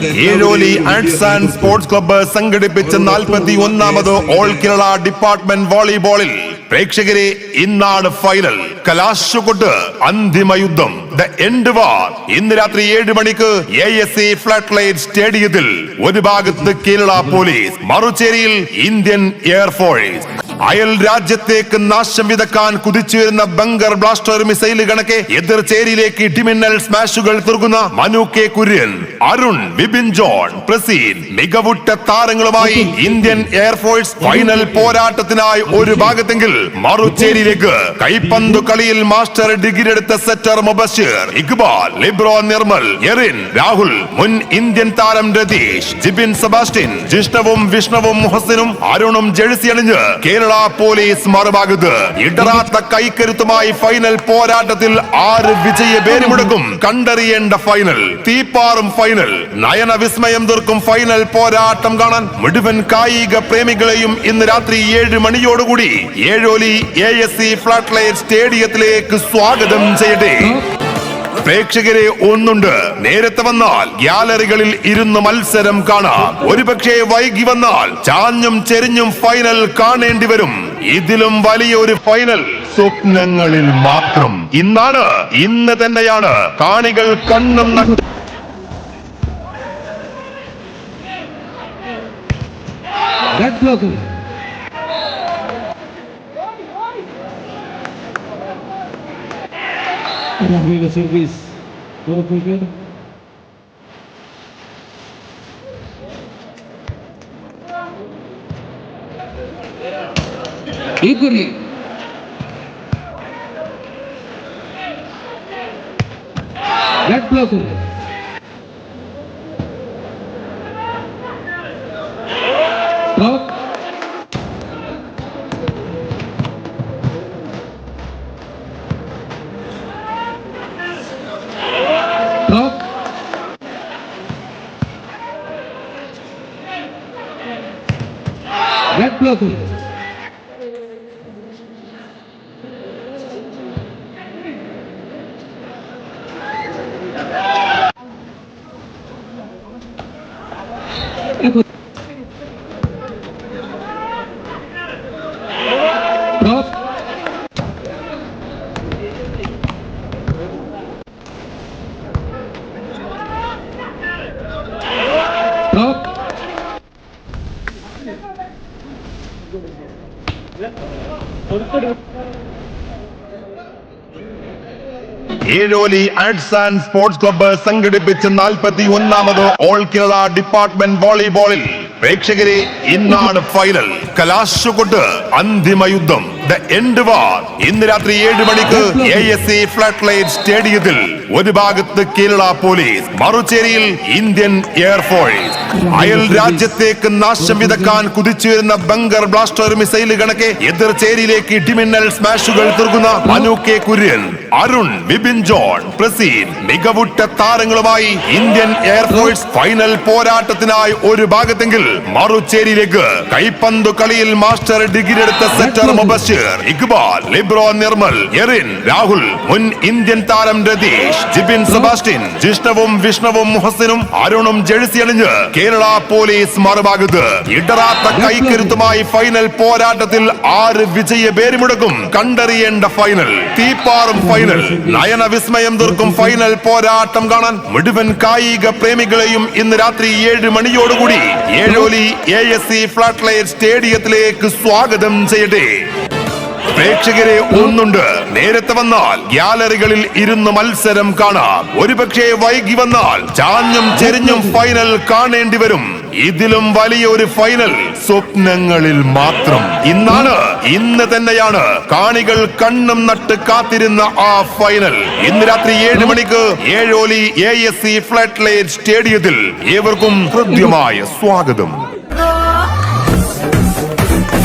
Ezholi arts and sports club സംഘടിപ്പിച്ച 41ാമത് all Kerala department വോളിബോളിൽ പ്രേക്ഷകരെ ഇന്നാണ് ഫൈനൽ. കലാശക്കൊട്ട് അന്തിമ യുദ്ധം, ദ എൻഡ് വാർ. ഇന്ന് രാത്രി 7 മണിക്ക് ASC ഫ്ലഡ് ലൈറ്റ് സ്റ്റേഡിയത്തിൽ ഒരു ഭാഗത്ത് കേരള പോലീസ്, മറുചേരിയിൽ ഇന്ത്യൻ എയർഫോഴ്സ്. അയൽ രാജ്യത്തേക്ക് നാശം വിതക്കാൻ കുതിച്ചുവരുന്ന ബങ്കർ ബ്ലാസ്റ്റർ മിസൈൽ കണക്കെ എതിർ ചേരിയിലേക്ക് ഇടിമിന്നൽ സ്മാഷുകൾ തീർക്കുന്ന മനു കെ കുര്യൻ, അരുൺ, ബിബിൻ ജോൺ, പ്രസീൻ മികവുറ്റ താരങ്ങളുമായി ഇന്ത്യൻ എയർഫോഴ്സ് ഫൈനൽ പോരാട്ടത്തിനായി ഒരു ഭാഗത്തെങ്കിൽ മറുചേരിയിലേക്ക് കൈപ്പന്തു കളിയിൽ മാസ്റ്റർ ഡിഗ്രി എടുത്ത സെറ്റർ മുബഷിർ, ഇക്ബാൽ, ലിബ്രോ, നിർമ്മൽ, എറിൻ, രാഹുൽ, മുൻ ഇന്ത്യൻ താരം രതീഷ്, ജിബിൻ സെബാസ്റ്റ്യൻ, ജിഷ്ണവും വിഷ്ണവും മുഹസിനും അരുണും ജേഴ്സി അണിഞ്ഞ് കേരള പോലീസ് മറുഭാഗത്ത് ഇടറാത്ത കൈക്കരുത്തുമായി ഫൈനൽ പോരാട്ടത്തിൽ 6 വിജയ പേരുമുടക്കും. കണ്ടറിയേണ്ട ഫൈനൽ, തീപ്പാറും ഫൈനൽ, നയന വിസ്മയം തീർക്കും ഫൈനൽ പോരാട്ടം കാണാൻ മുഴുവൻ കായിക പ്രേമികളെയും ഇന്ന് രാത്രി 7 മണിയോടുകൂടി ഏഴോലി ASC ഫ്ലഡ് ലൈറ്റ് സ്റ്റേഡിയത്തിലേക്ക് സ്വാഗതം ചെയ്യട്ടെ. പ്രേക്ഷകരെ ഒന്നുണ്ട്, നേരത്തെ വന്നാൽ ഗ്യാലറികളിൽ ഇരുന്ന് മത്സരം കാണാം. ഒരുപക്ഷെ വൈകി വന്നാൽ ചാഞ്ഞും ചെരിഞ്ഞും ഫൈനൽ കാണേണ്ടി വരും. ഇതിലും വലിയൊരു ഫൈനൽ സ്വപ്നങ്ങളിൽ മാത്രം. ഇന്ന് തന്നെയാണ് കാണികൾ കണ്ണും the service. Go quicker. Equally. Red blocker. Stop. Red blocker. Stop. Stop. Ezholi arts and sports club സംഘടിപ്പിച്ച 41ാമത് ഓൾ കേരള ഡിപ്പാർട്ട്മെന്റ് വോളിബോളിൽ പ്രേക്ഷകരെ ഇന്നാണ് ഫൈനൽ. കലാശക്കൊട്ട് അന്തിമ യുദ്ധം, ദ എൻഡ് വാർ. ഇന്ന് രാത്രി 7 മണിക്ക് ASC ഫ്ലഡ് ലൈറ്റ് സ്റ്റേഡിയത്തിൽ ഒരു ഭാഗത്ത് കേരള പോലീസ്, മറുചേരിയിൽ ഇന്ത്യൻ എയർഫോഴ്സ്. അയൽ രാജ്യത്തേക്ക് നാശം വിതക്കാൻ കുതിച്ചുവരുന്ന ബങ്കർ ബ്ലാസ്റ്റർ മിസൈൽ കണക്കെ എതിർ ചേരിയിലേക്ക് ഇടിമിന്നൽ സ്മാഷുകൾ തീർക്കുന്ന മനു കെ കുര്യൻ, അരുൺ, ബിബിൻ ജോൺ, പ്രസീൻ മികവുറ്റ താരങ്ങളുമായി ഇന്ത്യൻ എയർഫോഴ്സ് ഫൈനൽ പോരാട്ടത്തിനായി ഒരു ഭാഗത്തെങ്കിൽ മറുചേരിയിലേക്ക് കൈപ്പന്തു കളിയിൽ മാസ്റ്റർ ഡിഗ്രി എടുത്ത സെറ്റർ മുബഷിർ, ഇക്ബാൽ, ലിബ്രോ, നിർമ്മൽ, എറിൻ, രാഹുൽ, മുൻ ഇന്ത്യൻ താരം രതീഷ്, ജിബിൻ സെബാസ്റ്റ്യൻ, ജിഷ്ണവും വിഷ്ണവും മുഹസിനും അരുണും ജേഴ്സി അണിഞ്ഞ് കേരള പോലീസ് മറുഭാഗത്ത് ഇടറാത്ത കൈക്കരുത്തുമായി ഫൈനൽ പോരാട്ടത്തിൽ 6 വിജയ പേരുമുടക്കും. കണ്ടറിയേണ്ട ഫൈനൽ, തീപ്പാറും ഫൈനൽ, നയന വിസ്മയം തീർക്കും ഫൈനൽ പോരാട്ടം കാണാൻ മുഴുവൻ കായിക പ്രേമികളെയും ഇന്ന് രാത്രി 7 മണിയോടുകൂടി ഏഴോലി ASC ഫ്ലഡ് ലൈറ്റ് സ്റ്റേഡിയത്തിലേക്ക് സ്വാഗതം ചെയ്യട്ടെ. പ്രേക്ഷകരെ ഒന്നുണ്ട്, നേരത്തെ വന്നാൽ ഗ്യാലറികളിൽ ഇരുന്ന് മത്സരം കാണാം. ഒരുപക്ഷെ വൈകി വന്നാൽ ചാഞ്ഞും ചെരിഞ്ഞും ഫൈനൽ കാണേണ്ടി വരും. ഇതിലും വലിയൊരു ഫൈനൽ സ്വപ്നങ്ങളിൽ മാത്രം. ഇന്ന് തന്നെയാണ് കാണികൾ കണ്ണും നട്ട് കാത്തിരുന്ന ആ ഫൈനൽ. ഇന്ന് രാത്രി 7 മണിക്ക് ഏഴോലി ASC ഫ്ലഡ് ലൈറ്റ് സ്റ്റേഡിയത്തിൽ ഏവർക്കും ഹൃദ്യമായ സ്വാഗതം.